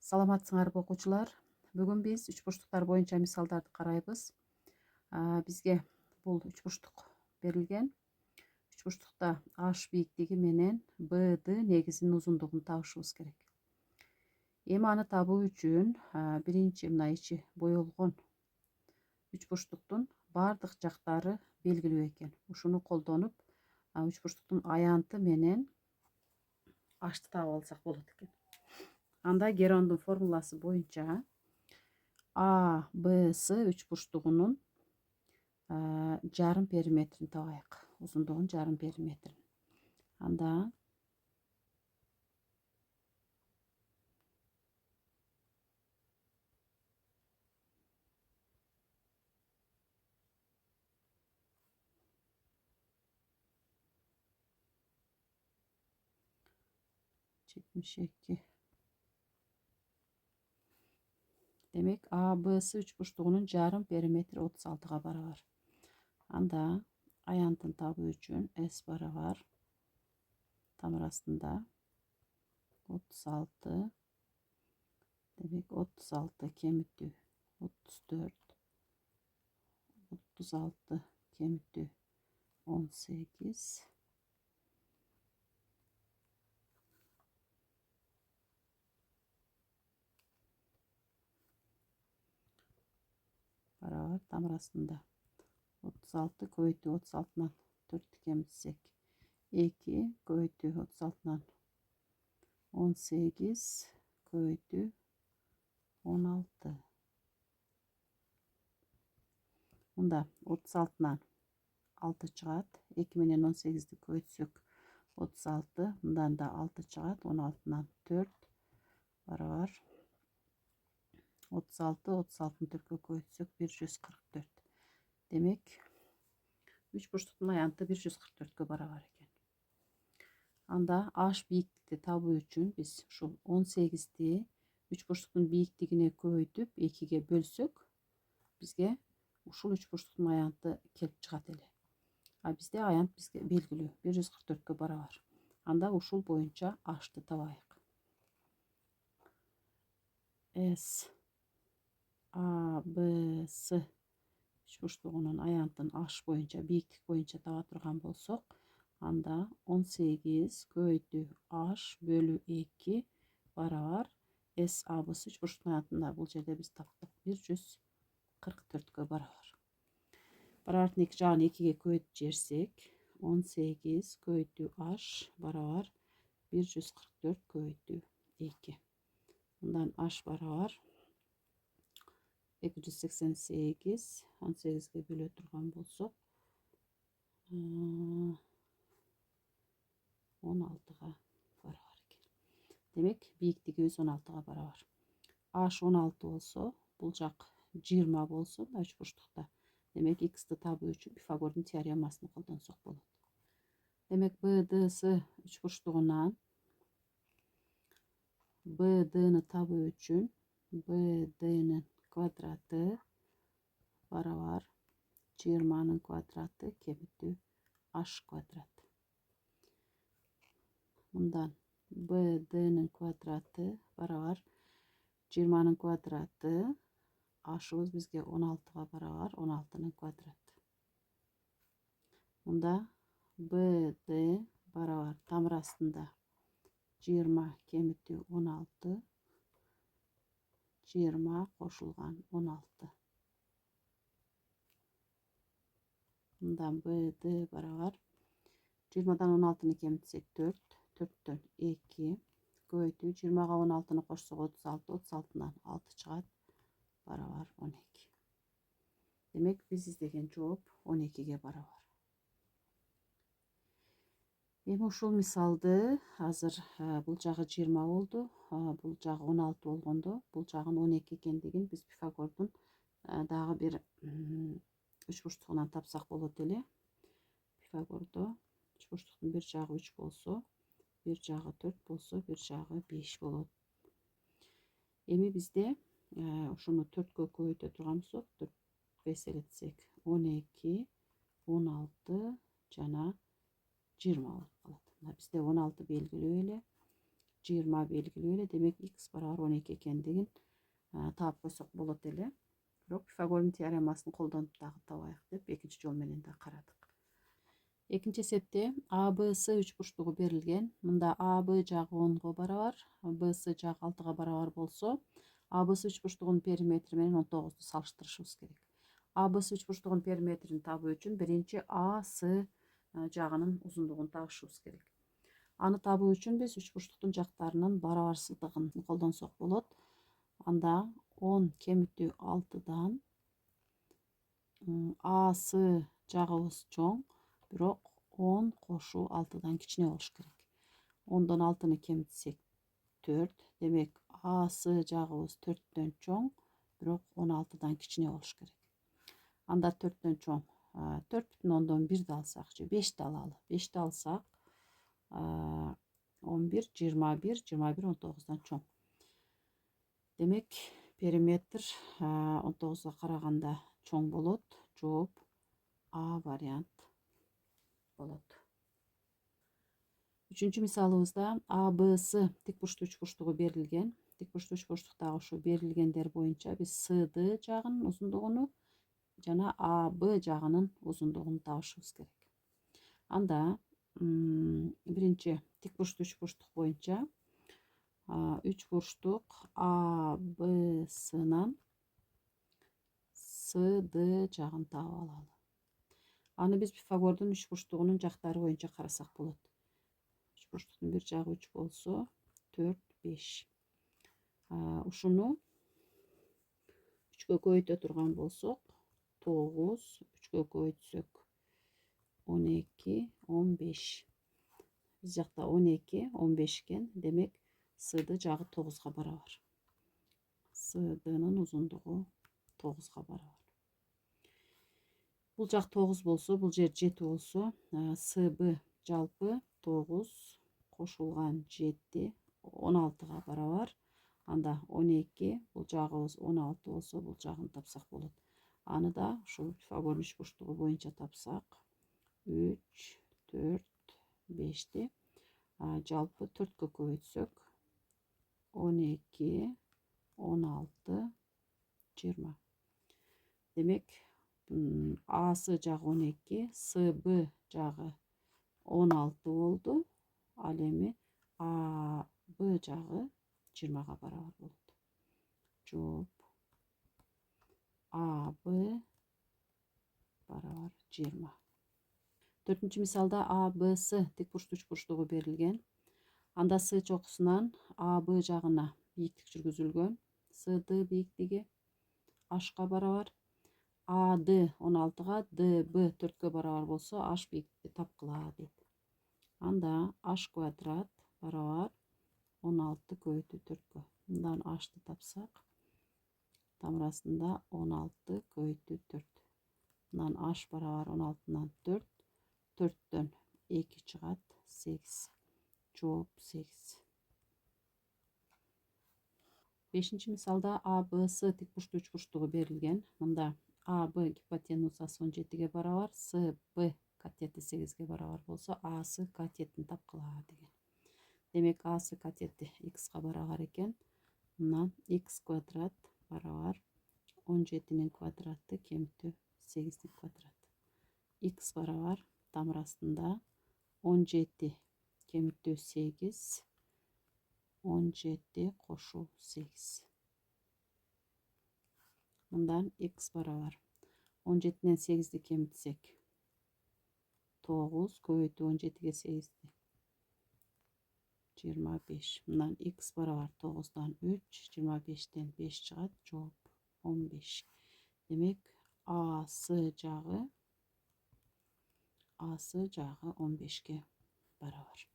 Саламатсыңарбы окуучулар? Бүгүн биз үч бурчтуктар боюнча мисалдарды карайбыз. Бизге бул үч бурчтук берилген. Үч бурчтукта H бийиктиги менен BD негизинин узундугун табышыбыз керек. Эми аны табуу үчүн биринчи мына ичи боелгон үч бурчтуктун бардык жактары белгилүү экен. Ушуну колдонуп үч бурчтуктун аянты менен H'ты таап алсак болот экен. Анда Герондун формуласы боюнча А, Б, С үч бурчтугунун жарым периметрин табайык. Узундугун жарым периметрин. Анда жетимиш эки. Демек А, Б, С үч бурчтугунун жарым периметри 36-га барабар. Анда аянтын табуу үчүн S барабар тамыр астында 36. Демек 36 кемитүү 34. 36 кемитүү 18. Барабар тамыр астында 36 көбөйтүү 36-нан 4 кемитсек 2 көбөйтүү 36-нан 18 көбөйтүү 16. Мында 36-нан 6 чыгат. 2 менен 18-ди көбөйтсөк 36. Мындан да 6 чыгат. 16-нан 4 барабар 36. 36-ны 4-кө көбөйтсөк 144. Демек үч бурчтуктун аянты 144-кө барабар экен. Анда H бийиктикти табуу үчүн биз ушул 18-ди үч бурчтуктун бийиктигине көбөйтүп 2-ге бөлсөк, бизге ушул үч бурчтуктун аянты келип чыгат эле. Бизде аянт бизге белгилүү 144-кө барабар. Анда ушул боюнча H'ты табайык. S A, B, S үч бурчтугунун аянтын H боюнча бийиктик боюнча таба турган болсок, анда 18 көбөйтүү H бөлүү 2 барабар S A, B, S үч бурчтуктун аянтында бул жерде биз таптык 144-кө барабар. Барабардын эки жагын 2-ге көбөйтүп жиберсек 18 көбөйтүү H барабар 144 көбөйтүү 2. Мындан H барабар 288 18-ге бөлө турган болсок 16-га барабар экен. Демек бийиктигибиз 16-га барабар. H 16 болсо, бул жак 20 болсо мына үч бурчтукта. Демек X'ты табуу үчүн Пифагордун теоремасын колдонсок болот. Демек BDS үч бурчтугунан BD'ны табуу үчүн BD'нин квадраты барабар 20-нын квадраты кемитүү H квадрат. Мындан BD'нин квадраты барабар 20-нын квадраты, H'ыбыз бизге 16-га барабар 16-нын квадраты. Мында BD барабар тамыр астында 20 кемитүү 16, 20 кошулган 16. Мындан BD барабар 20-дан 16-ны кемитсек 4, 4-төн 2 көбөйтүү 20-га 16-ны кошсок 36, 36-нан 6 чыгат барабар 12. Демек биз издеген жооп 12-ге барабар. Эми ушул мисалды азыр бул жагы 20 болду, бул жагы 16 болгондо, бул жагын 12 экендигин биз Пифагордун дагы бир үч бурчтугунан тапсак болот эле. Пифагордо үч бурчтуктун бир жагы 3 болсо, бир жагы 4 болсо, бир жагы 5 болот. Эми бизде ушуну 4-кө көбөйтө турган болсок, 4 эселетсек 12, 16 жана 20 болуп калат. Бизде 16 белгилүү эле, 20 белгилүү эле. Демек x барабар 12 экендигин таап койсок болот эле. Бирок Пифагордун теоремасын колдонуп дагы табайык деп экинчи жол менен да карадык. Экинчи эсепте АБС үч бурчтугу берилген. Мында АБ жагы 10-го барабар, БС жагы 6-га барабар болсо, АБС үч бурчтугунун периметри менен 19-ду салыштырышыбыз керек. АБС үч бурчтугунун периметрин табуу үчүн биринчи АС жагынын узундугун табышыбыз керек. Аны табуу үчүн биз үч бурчтуктун жактарынын барабарсыздыгын колдонсок болот. Анда 10 кемитүү 6-дан АС жагыбыз чоң, бирок 10 кошуу 6-дан кичине болуш керек. 10дон 6-ны кемитсек 4. Демек АС жагыбыз 4төн чоң, бирок 16-дан кичине болуш керек. Анда 4төн чоң 4,1 алсак же 5 алалы. 5 алсак 11, 21, 21 19-дан чоң. Демек периметр 19-га караганда чоң болот. Жооп А вариант болот. Үчүнчү мисалыбызда АБС тик бурчтуу үч бурчтугу берилген. Тик бурчтуу үч бурчтуктагы ушул берилгендер боюнча биз СД жагынын узундугуну жана АБ жагынын узундугун табышыбыз керек. Анда биринчи тик бурчтуу үч бурчтук боюнча үч бурчтук АБСынан СД жагын таап алалы. Аны биз Пифагордун үч бурчтугунун жактары боюнча карасак болот. Үч бурчтуктун бир жагы 3 болсо 4, 5. Ушуну 3кө көбөйтө турган болсок 9, 3кө көбөйтсөк 12, 15. Биз жакта 12, 15 экен. Демек СД жагы 9-га барабар. СДнын узундугу 9-га барабар. Бул жак 9 болсо, бул жер 7 болсо, СБ жалпы 9 кошулган 7 16-га барабар. Анда 12, бул жагыбыз 16 болсо, бул жагын тапсак болот. Аны да ушул Пифагордун үч бурчтугу боюнча тапсак 3, 4, 5ти жалпы 4кө көбөйтсөк 12, 16, 20. Демек АС жагы 12, СБ жагы 16 болду. Ал эми АБ жагы 20-га барабар болот. Жооп АБ барабар 20. Төртүнчү мисалда АБС тик бурчтуу үч бурчтугу берилген. Анда С чокусунан АБ жагына бийиктик жүргүзүлгөн. СД бийиктиги H-га барабар. АД 16-га, ДБ 4кө барабар болсо, H бийиктикти тапкыла дейт. Анда H квадрат барабар 16 көбөйтүү 4кө. Мындан H'ты тапсак, тамырасында 16 көбөйтүү 4. Мындан H барабар 16-нан 4. 4төн 2 чыгат 8. Жооп 8. Бешинчи мисалда АБС тик бурчтуу үч бурчтугу берилген. Мында АБ гипотенузасы 17-ге барабар, СБ катети 8-ге барабар болсо, АС катетин тапкыла деген. Демек АС катети X-га барабар экен. Мындан X квадрат барабар 17-нин квадраты кемитүү 8-нин квадраты. X барабар тамырасында 17 кемитүү 8, 17 кошуу 8. Мындан X барабар 17-нен 8-ди кемитсек 9 көбөйтүү 17-ге 8-ди 25. Мындан X барабар 9-дан 3, 25-тен 5 чыгат, жооп 15. Демек АС жагы 15-ге барабар.